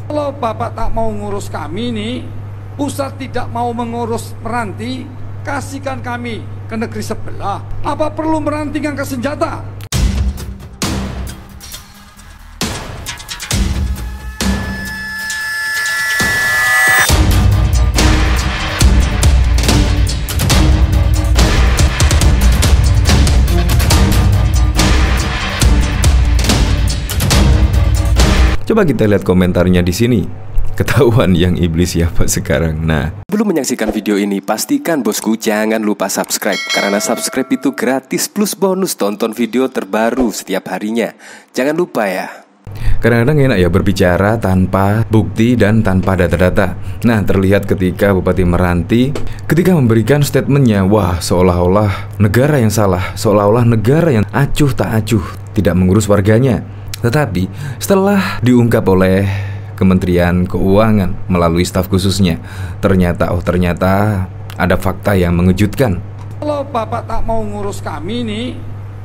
Kalau Bapak tak mau ngurus kami nih, pusat tidak mau mengurus Meranti, kasihkan kami ke negeri sebelah. Apa perlu Meranti ngangkat senjata? Coba kita lihat komentarnya di sini. Ketahuan yang iblis siapa sekarang. Nah, belum menyaksikan video ini, pastikan bosku jangan lupa subscribe. Karena subscribe itu gratis plus bonus tonton video terbaru setiap harinya. Jangan lupa ya. Kadang-kadang enak ya berbicara tanpa bukti dan tanpa data-data. Nah, terlihat ketika Bupati Meranti ketika memberikan statementnya, wah seolah-olah negara yang salah, seolah-olah negara yang acuh tak acuh, tidak mengurus warganya. Tetapi setelah diungkap oleh Kementerian Keuangan melalui staf khususnya, ternyata ada fakta yang mengejutkan. Kalau Bapak tak mau ngurus kami nih,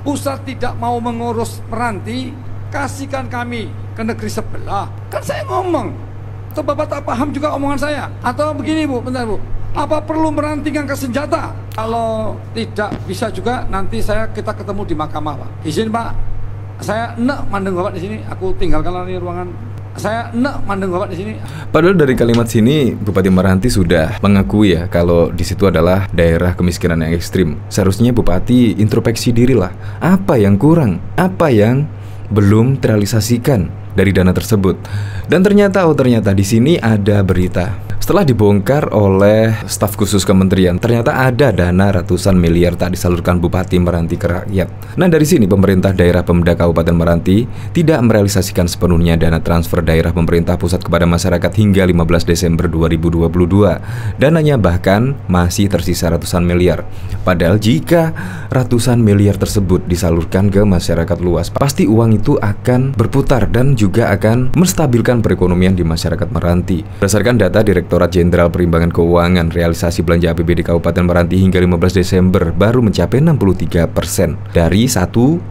pusat tidak mau mengurus Meranti, kasihkan kami ke negeri sebelah. Kan saya ngomong, atau Bapak tak paham juga omongan saya? Atau begini Bu, bentar Bu, apa perlu Meranti ngangkat senjata? Kalau tidak bisa juga nanti kita ketemu di mahkamah Pak. Izin Pak. Saya enak mandeng Bapak di sini. Aku tinggalkan lagi ruangan. Saya enak mandeng Bapak di sini. Padahal dari kalimat sini Bupati Meranti sudah mengakui ya kalau di situ adalah daerah kemiskinan yang ekstrim. Seharusnya Bupati introspeksi dirilah. Apa yang kurang? Apa yang belum terrealisasikan dari dana tersebut? Dan ternyata di sini ada berita. Setelah dibongkar oleh staf khusus kementerian, ternyata ada dana ratusan miliar tak disalurkan Bupati Meranti ke rakyat. Nah, dari sini pemerintah daerah Pemda Kabupaten Meranti tidak merealisasikan sepenuhnya dana transfer daerah pemerintah pusat kepada masyarakat hingga 15 Desember 2022. Dananya bahkan masih tersisa ratusan miliar. Padahal jika ratusan miliar tersebut disalurkan ke masyarakat luas, pasti uang itu akan berputar dan juga akan menstabilkan perekonomian di masyarakat Meranti. Berdasarkan data Direktorat Jenderal Perimbangan Keuangan, realisasi belanja APBD Kabupaten Meranti hingga 15 Desember baru mencapai 63% dari 1,4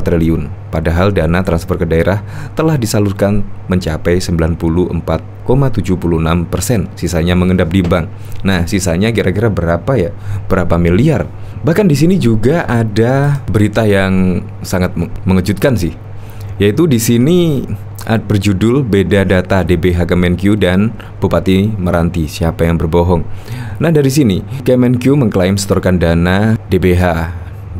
triliun. Padahal dana transfer ke daerah telah disalurkan mencapai 94,76%. Sisanya mengendap di bank. Nah, sisanya kira-kira berapa ya? Berapa miliar? Bahkan di sini juga ada berita yang sangat mengejutkan sih. Yaitu di sini berjudul beda data DBH Kemenq dan Bupati Meranti, siapa yang berbohong. Nah, dari sini Kemenq mengklaim setorkan dana DBH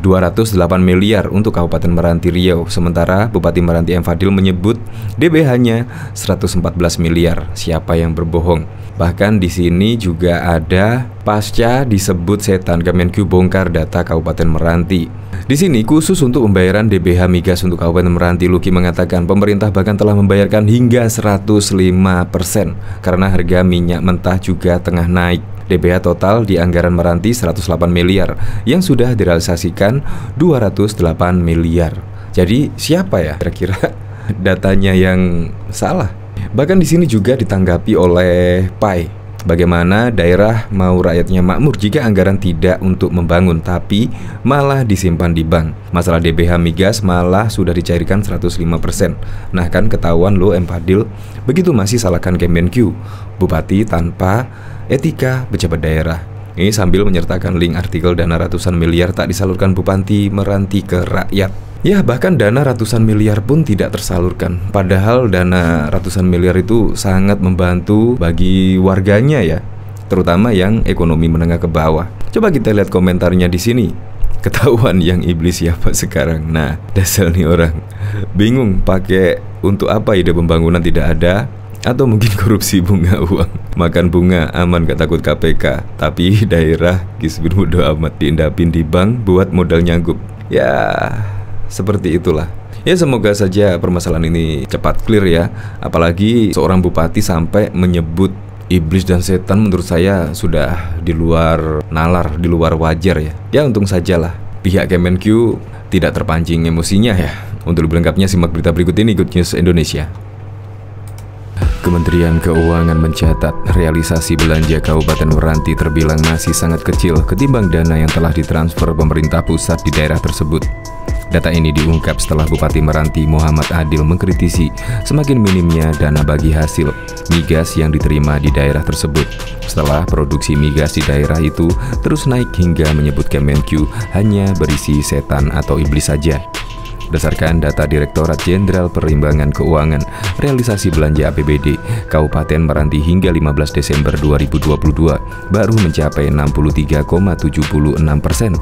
208 miliar untuk Kabupaten Meranti Riau, sementara Bupati Meranti M. Fadil menyebut DBH-nya 114 miliar. Siapa yang berbohong? Bahkan di sini juga ada pasca disebut setan, Kemenq bongkar data Kabupaten Meranti. Di sini khusus untuk pembayaran DBH migas untuk Kabupaten Meranti, Luki mengatakan pemerintah bahkan telah membayarkan hingga 105% karena harga minyak mentah juga tengah naik. DBH total di anggaran Meranti 108 miliar yang sudah direalisasikan 208 miliar. Jadi siapa ya kira-kira datanya yang salah? Bahkan di sini juga ditanggapi oleh PAI. Bagaimana daerah mau rakyatnya makmur jika anggaran tidak untuk membangun tapi malah disimpan di bank. Masalah DBH migas malah sudah dicairkan 105%. Nah kan ketahuan lo M. Fadil begitu masih salahkan Kemenq, Bupati tanpa etika pejabat daerah. Ini sambil menyertakan link artikel dana ratusan miliar tak disalurkan Bupati Meranti ke rakyat. Ya, bahkan dana ratusan miliar pun tidak tersalurkan. Padahal dana ratusan miliar itu sangat membantu bagi warganya ya, terutama yang ekonomi menengah ke bawah. Coba kita lihat komentarnya di sini. Ketahuan yang iblis siapa sekarang. Nah, dasar nih orang. Bingung pakai untuk apa ide pembangunan tidak ada, atau mungkin korupsi bunga uang. Makan bunga aman gak takut KPK, tapi daerah kisbin bodo amat diendapin di bank buat modal nyanggup. Ya, seperti itulah. Ya, semoga saja permasalahan ini cepat clear ya. Apalagi seorang bupati sampai menyebut iblis dan setan, menurut saya sudah di luar nalar, di luar wajar ya. Ya, untung sajalah pihak Kemenq tidak terpancing emosinya ya. Untuk lebih lengkapnya simak berita berikut ini, Good News Indonesia. Kementerian Keuangan mencatat realisasi belanja Kabupaten Meranti terbilang masih sangat kecil ketimbang dana yang telah ditransfer pemerintah pusat di daerah tersebut. Data ini diungkap setelah Bupati Meranti Muhammad Adil mengkritisi semakin minimnya dana bagi hasil migas yang diterima di daerah tersebut. Setelah produksi migas di daerah itu terus naik hingga menyebut Kemenq hanya berisi setan atau iblis saja. Berdasarkan data Direktorat Jenderal Perimbangan Keuangan, realisasi belanja APBD Kabupaten Meranti hingga 15 Desember 2022 baru mencapai 63,76%.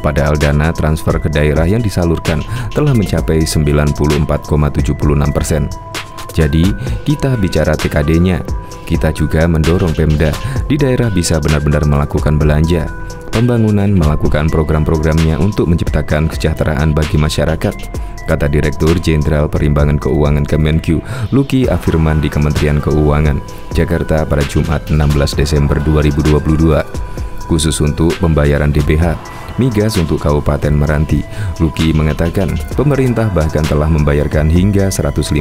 Padahal dana transfer ke daerah yang disalurkan telah mencapai 94,76%. Jadi, kita bicara TKD-nya. Kita juga mendorong Pemda di daerah bisa benar-benar melakukan belanja, pembangunan, melakukan program-programnya untuk menciptakan kesejahteraan bagi masyarakat, kata Direktur Jenderal Perimbangan Keuangan Kemenq, Luki Afirman di Kementerian Keuangan, Jakarta pada Jumat 16 Desember 2022. Khusus untuk pembayaran DBH migas untuk Kabupaten Meranti, Luki mengatakan pemerintah bahkan telah membayarkan hingga 105%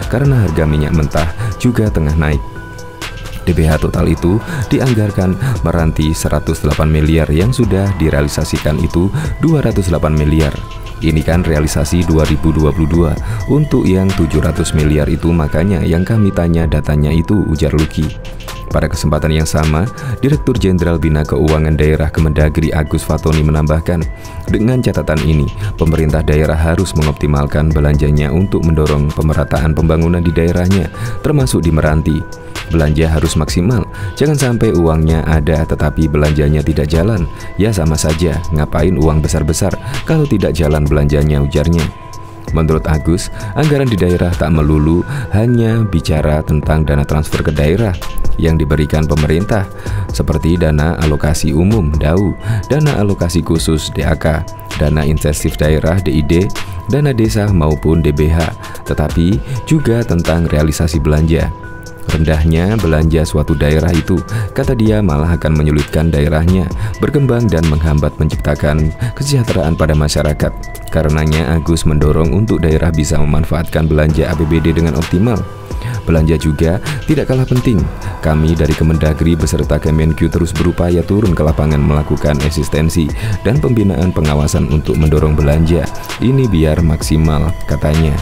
karena harga minyak mentah juga tengah naik. DBH total itu dianggarkan Meranti 108 miliar, yang sudah direalisasikan itu 208 miliar. Ini kan realisasi 2022. Untuk yang 700 miliar itu makanya yang kami tanya datanya itu, ujar Luki. Pada kesempatan yang sama, Direktur Jenderal Bina Keuangan Daerah Kemendagri Agus Fatoni menambahkan, dengan catatan ini, pemerintah daerah harus mengoptimalkan belanjanya untuk mendorong pemerataan pembangunan di daerahnya, termasuk di Meranti. Belanja harus maksimal, jangan sampai uangnya ada tetapi belanjanya tidak jalan. Ya sama saja, ngapain uang besar-besar kalau tidak jalan belanjanya, ujarnya. Menurut Agus, anggaran di daerah tak melulu hanya bicara tentang dana transfer ke daerah yang diberikan pemerintah, seperti dana alokasi umum (DAU), dana alokasi khusus (DAK), dana insentif daerah (DID), dana desa maupun DBH, tetapi juga tentang realisasi belanja. Rendahnya belanja suatu daerah itu, kata dia, malah akan menyulitkan daerahnya berkembang dan menghambat menciptakan kesejahteraan pada masyarakat. Karenanya Agus mendorong untuk daerah bisa memanfaatkan belanja APBD dengan optimal. Belanja juga tidak kalah penting. Kami dari Kemendagri beserta Kemenq terus berupaya turun ke lapangan melakukan asistensi dan pembinaan pengawasan untuk mendorong belanja ini biar maksimal, katanya.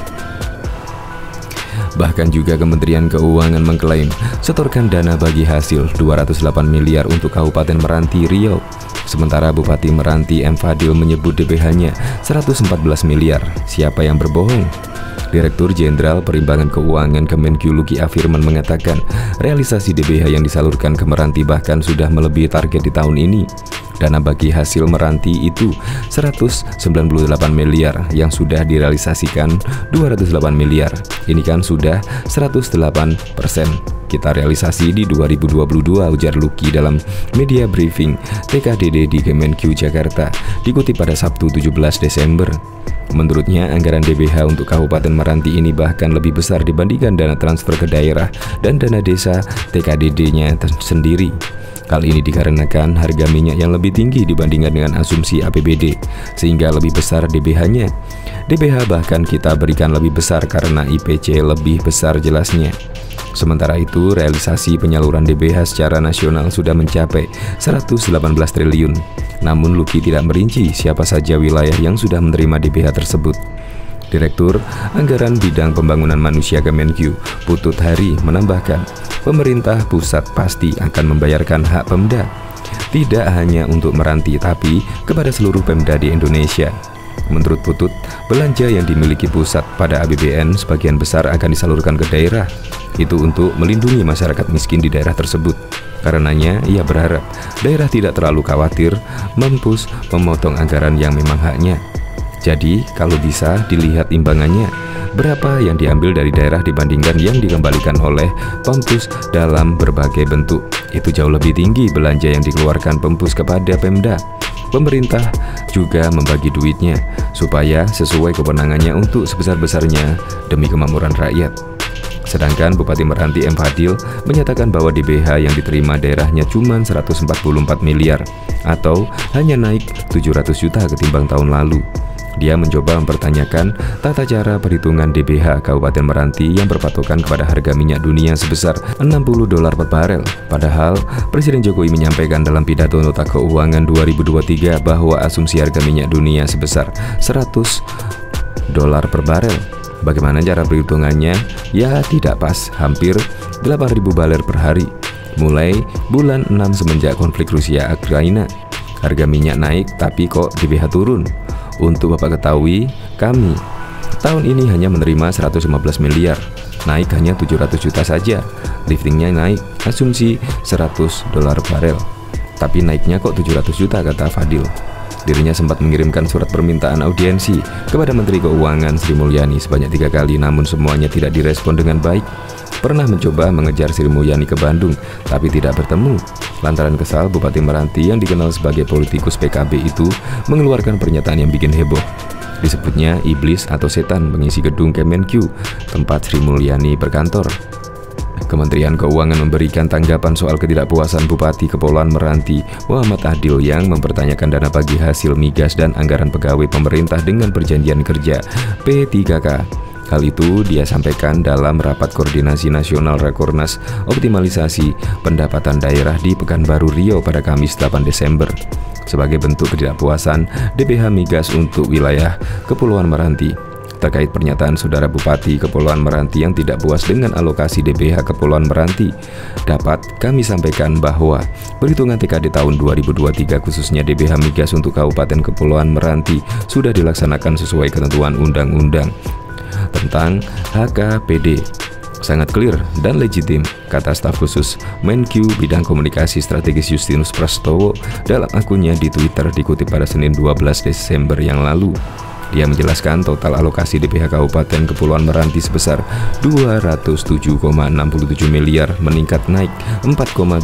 Bahkan juga Kementerian Keuangan mengklaim setorkan dana bagi hasil 208 miliar untuk Kabupaten Meranti Riau. Sementara Bupati Meranti M. Fadil menyebut DBH-nya 114 miliar. Siapa yang berbohong? Direktur Jenderal Perimbangan Keuangan Kemenq Luki Afirman mengatakan realisasi DBH yang disalurkan ke Meranti bahkan sudah melebihi target di tahun ini. Dana bagi hasil Meranti itu 198 miliar, yang sudah direalisasikan 208 miliar. Ini kan sudah 108%. Kita realisasi di 2022, ujar Luki dalam media briefing TKDD di Kemenq Jakarta, dikutip pada Sabtu 17 Desember. Menurutnya, anggaran DBH untuk Kabupaten Meranti ini bahkan lebih besar dibandingkan dana transfer ke daerah dan dana desa TKDD-nya sendiri. Hal ini dikarenakan harga minyak yang lebih tinggi dibandingkan dengan asumsi APBD, sehingga lebih besar DBH-nya. DBH bahkan kita berikan lebih besar karena IPC lebih besar, jelasnya. Sementara itu, realisasi penyaluran DBH secara nasional sudah mencapai 118 triliun. Namun Luki tidak merinci siapa saja wilayah yang sudah menerima DBH tersebut. Direktur Anggaran Bidang Pembangunan Manusia Kemenq, Putut Hari, menambahkan, pemerintah pusat pasti akan membayarkan hak Pemda, tidak hanya untuk Meranti tapi kepada seluruh Pemda di Indonesia. Menurut Putut, belanja yang dimiliki pusat pada APBN sebagian besar akan disalurkan ke daerah. Itu untuk melindungi masyarakat miskin di daerah tersebut. Karenanya, ia berharap daerah tidak terlalu khawatir Mempus memotong anggaran yang memang haknya. Jadi, kalau bisa dilihat imbangannya, berapa yang diambil dari daerah dibandingkan yang dikembalikan oleh Pempus dalam berbagai bentuk. Itu jauh lebih tinggi belanja yang dikeluarkan Pempus kepada Pemda. Pemerintah juga membagi duitnya supaya sesuai kewenangannya untuk sebesar-besarnya demi kemakmuran rakyat. Sedangkan Bupati Meranti M. Fadil menyatakan bahwa DBH yang diterima daerahnya cuma 144 miliar atau hanya naik 700 juta ketimbang tahun lalu. Dia mencoba mempertanyakan tata cara perhitungan DBH Kabupaten Meranti yang berpatokan kepada harga minyak dunia sebesar $60 per barel. Padahal Presiden Jokowi menyampaikan dalam pidato nota keuangan 2023 bahwa asumsi harga minyak dunia sebesar $100 per barel. Bagaimana cara perhitungannya? Ya tidak pas, hampir 8.000 baler per hari. Mulai bulan 6 semenjak konflik Rusia-Ukraina, harga minyak naik tapi kok DBH turun. Untuk Bapak ketahui, kami tahun ini hanya menerima 115 miliar, naik hanya 700 juta saja. Liftingnya naik, asumsi $100 barel. Tapi naiknya kok 700 juta, kata Fadil. Dirinya sempat mengirimkan surat permintaan audiensi kepada Menteri Keuangan Sri Mulyani sebanyak 3 kali, namun semuanya tidak direspon dengan baik. Pernah mencoba mengejar Sri Mulyani ke Bandung, tapi tidak bertemu. Lantaran kesal, Bupati Meranti yang dikenal sebagai politikus PKB itu mengeluarkan pernyataan yang bikin heboh. Disebutnya iblis atau setan mengisi gedung Kemenq, tempat Sri Mulyani berkantor. Kementerian Keuangan memberikan tanggapan soal ketidakpuasan Bupati Kepulauan Meranti Muhammad Adil yang mempertanyakan dana bagi hasil migas dan anggaran pegawai pemerintah dengan perjanjian kerja P3K. Hal itu dia sampaikan dalam rapat koordinasi nasional Rakornas Optimalisasi Pendapatan Daerah di Pekanbaru Riau pada Kamis 8 Desember. Sebagai bentuk ketidakpuasan DBH migas untuk wilayah Kepulauan Meranti. Terkait pernyataan Saudara Bupati Kepulauan Meranti yang tidak puas dengan alokasi DBH Kepulauan Meranti, dapat kami sampaikan bahwa perhitungan TKD tahun 2023 khususnya DBH migas untuk Kabupaten Kepulauan Meranti sudah dilaksanakan sesuai ketentuan undang-undang tentang HKPD. Sangat clear dan legitim, kata staf khusus Menq Bidang Komunikasi Strategis Justinus Prastowo dalam akunnya di Twitter dikutip pada Senin 12 Desember yang lalu. Dia menjelaskan total alokasi DBH Kabupaten Kepulauan Meranti sebesar 207,67 miliar meningkat naik 4,84%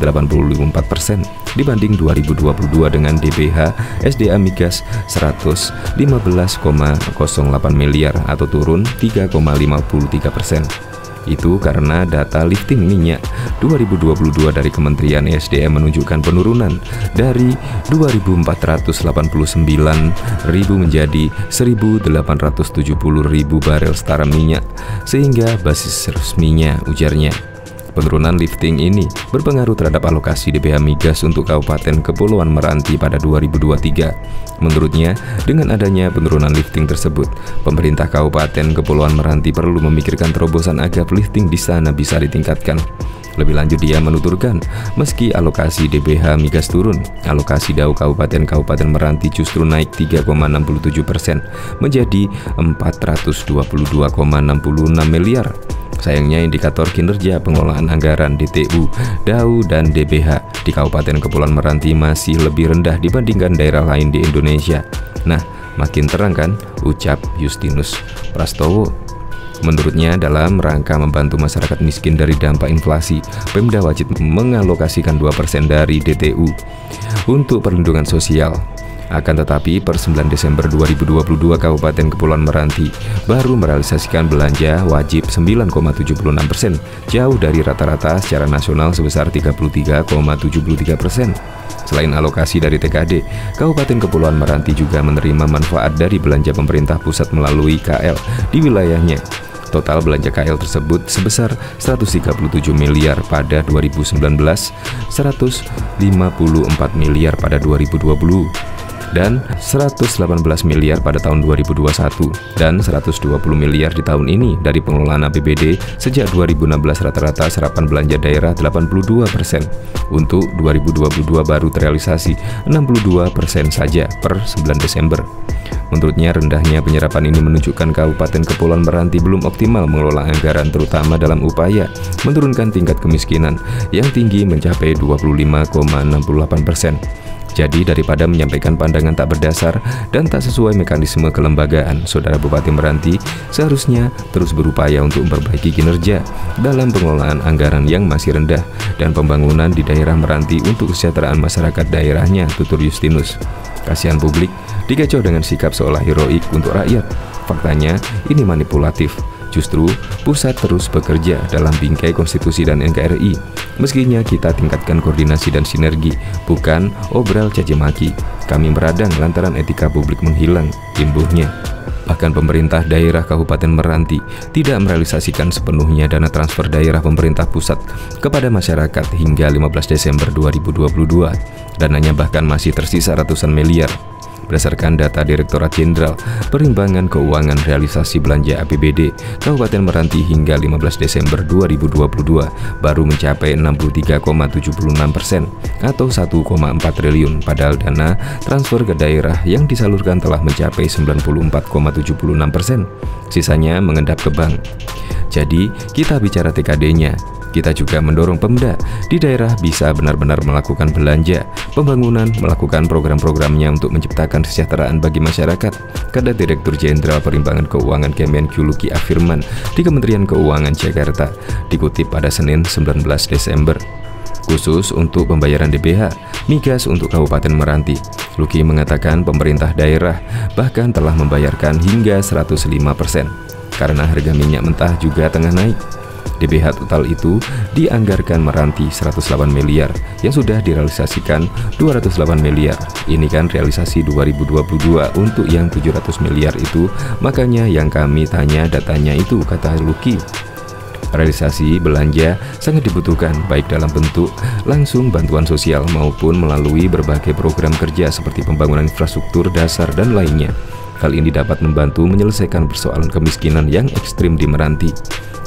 dibanding 2022 dengan DBH SDA migas 115,08 miliar atau turun 3,53%. Itu karena data lifting minyak 2022 dari Kementerian SDM menunjukkan penurunan dari 2.489.000 menjadi 1.870.000 barel setara minyak, sehingga basis resminya, ujarnya. Penurunan lifting ini berpengaruh terhadap alokasi DBH migas untuk Kabupaten Kepulauan Meranti pada 2023. Menurutnya, dengan adanya penurunan lifting tersebut, pemerintah Kabupaten Kepulauan Meranti perlu memikirkan terobosan agar lifting di sana bisa ditingkatkan. Lebih lanjut dia menuturkan, meski alokasi DBH migas turun, alokasi DAU Kabupaten Meranti justru naik 3,67% menjadi 422,66 miliar. Sayangnya indikator kinerja pengelolaan anggaran DTU, DAU, dan DBH di Kabupaten Kepulauan Meranti masih lebih rendah dibandingkan daerah lain di Indonesia. Nah, makin terang kan, ucap Justinus Prastowo. Menurutnya, dalam rangka membantu masyarakat miskin dari dampak inflasi, Pemda wajib mengalokasikan 2% dari DTU untuk perlindungan sosial. Akan tetapi, per 9 Desember 2022, Kabupaten Kepulauan Meranti baru merealisasikan belanja wajib 9,76%, jauh dari rata-rata secara nasional sebesar 33,73%. Selain alokasi dari TKD, Kabupaten Kepulauan Meranti juga menerima manfaat dari belanja pemerintah pusat melalui KL di wilayahnya. Total belanja KL tersebut sebesar 137 miliar pada 2019, 154 miliar pada 2020, dan 118 miliar pada tahun 2021 dan 120 miliar di tahun ini dari pengelolaan APBD. Sejak 2016 rata-rata serapan belanja daerah 82%. Untuk 2022 baru terrealisasi 62% saja per 9 Desember. Menurutnya, rendahnya penyerapan ini menunjukkan Kabupaten Kepulauan Meranti belum optimal mengelola anggaran, terutama dalam upaya menurunkan tingkat kemiskinan yang tinggi mencapai 25,68%. Jadi daripada menyampaikan pandangan tak berdasar dan tak sesuai mekanisme kelembagaan, Saudara Bupati Meranti seharusnya terus berupaya untuk memperbaiki kinerja dalam pengelolaan anggaran yang masih rendah dan pembangunan di daerah Meranti untuk kesejahteraan masyarakat daerahnya, tutur Justinus. Kasihan publik dikecoh dengan sikap seolah heroik untuk rakyat. Faktanya ini manipulatif. Justru pusat terus bekerja dalam bingkai konstitusi dan NKRI. Meskinya kita tingkatkan koordinasi dan sinergi, bukan obral caci maki. Kami meradang lantaran etika publik menghilang, imbuhnya. Bahkan pemerintah daerah Kabupaten Meranti tidak merealisasikan sepenuhnya dana transfer daerah pemerintah pusat kepada masyarakat hingga 15 Desember 2022. Dananya bahkan masih tersisa ratusan miliar. Berdasarkan data Direktorat Jenderal Perimbangan Keuangan Realisasi Belanja APBD Kabupaten Meranti hingga 15 Desember 2022 baru mencapai 63,76% atau 1,4 triliun, padahal dana transfer ke daerah yang disalurkan telah mencapai 94,76%. Sisanya mengendap ke bank. Jadi, kita bicara TKD-nya. Kita juga mendorong Pemda di daerah bisa benar-benar melakukan belanja, pembangunan, melakukan program-programnya untuk menciptakan kesejahteraan bagi masyarakat, kata Direktur Jenderal Perimbangan Keuangan Kemenq Luki Afirman di Kementerian Keuangan Jakarta, dikutip pada Senin 19 Desember. Khusus untuk pembayaran DBH, migas untuk Kabupaten Meranti, Luki mengatakan pemerintah daerah bahkan telah membayarkan hingga 105% karena harga minyak mentah juga tengah naik. DBH total itu dianggarkan Meranti 108 miliar yang sudah direalisasikan 208 miliar. Ini kan realisasi 2022 untuk yang 700 miliar itu, makanya yang kami tanya datanya itu, kata Luki. Realisasi belanja sangat dibutuhkan baik dalam bentuk langsung bantuan sosial maupun melalui berbagai program kerja seperti pembangunan infrastruktur dasar dan lainnya. Hal ini dapat membantu menyelesaikan persoalan kemiskinan yang ekstrim di Meranti.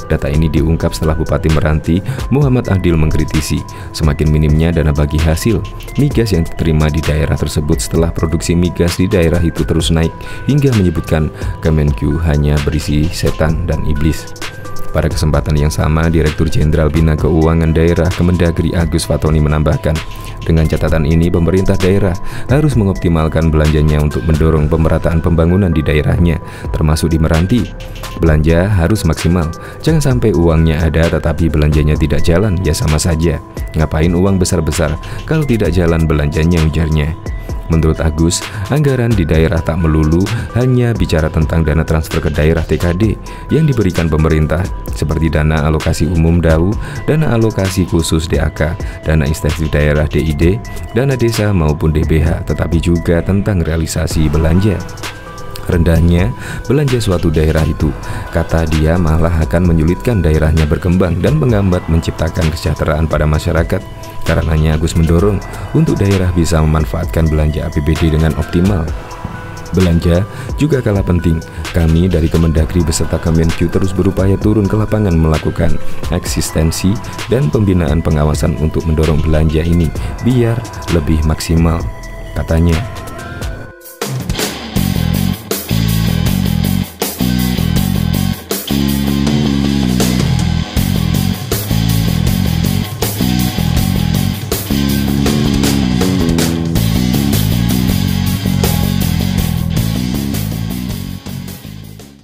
Data ini diungkap setelah Bupati Meranti Muhammad Adil mengkritisi semakin minimnya dana bagi hasil migas yang diterima di daerah tersebut setelah produksi migas di daerah itu terus naik hingga menyebutkan Kemenq hanya berisi setan dan iblis. Pada kesempatan yang sama, Direktur Jenderal Bina Keuangan Daerah Kemendagri Agus Fatoni menambahkan, dengan catatan ini pemerintah daerah harus mengoptimalkan belanjanya untuk mendorong pemerataan pembangunan di daerahnya, termasuk di Meranti. Belanja harus maksimal, jangan sampai uangnya ada tetapi belanjanya tidak jalan, ya sama saja. Ngapain uang besar-besar kalau tidak jalan belanjanya, ujarnya. Menurut Agus, anggaran di daerah tak melulu hanya bicara tentang dana transfer ke daerah TKD yang diberikan pemerintah, seperti dana alokasi umum DAU, dana alokasi khusus DAK, dana insentif daerah DID, dana desa maupun DBH, tetapi juga tentang realisasi belanja. Rendahnya belanja suatu daerah itu, kata dia, malah akan menyulitkan daerahnya berkembang dan menghambat menciptakan kesejahteraan pada masyarakat. Karenanya Agus mendorong untuk daerah bisa memanfaatkan belanja APBD dengan optimal. Belanja juga kalah penting. Kami dari Kemendagri beserta Kemenq terus berupaya turun ke lapangan melakukan eksistensi dan pembinaan pengawasan untuk mendorong belanja ini biar lebih maksimal, katanya.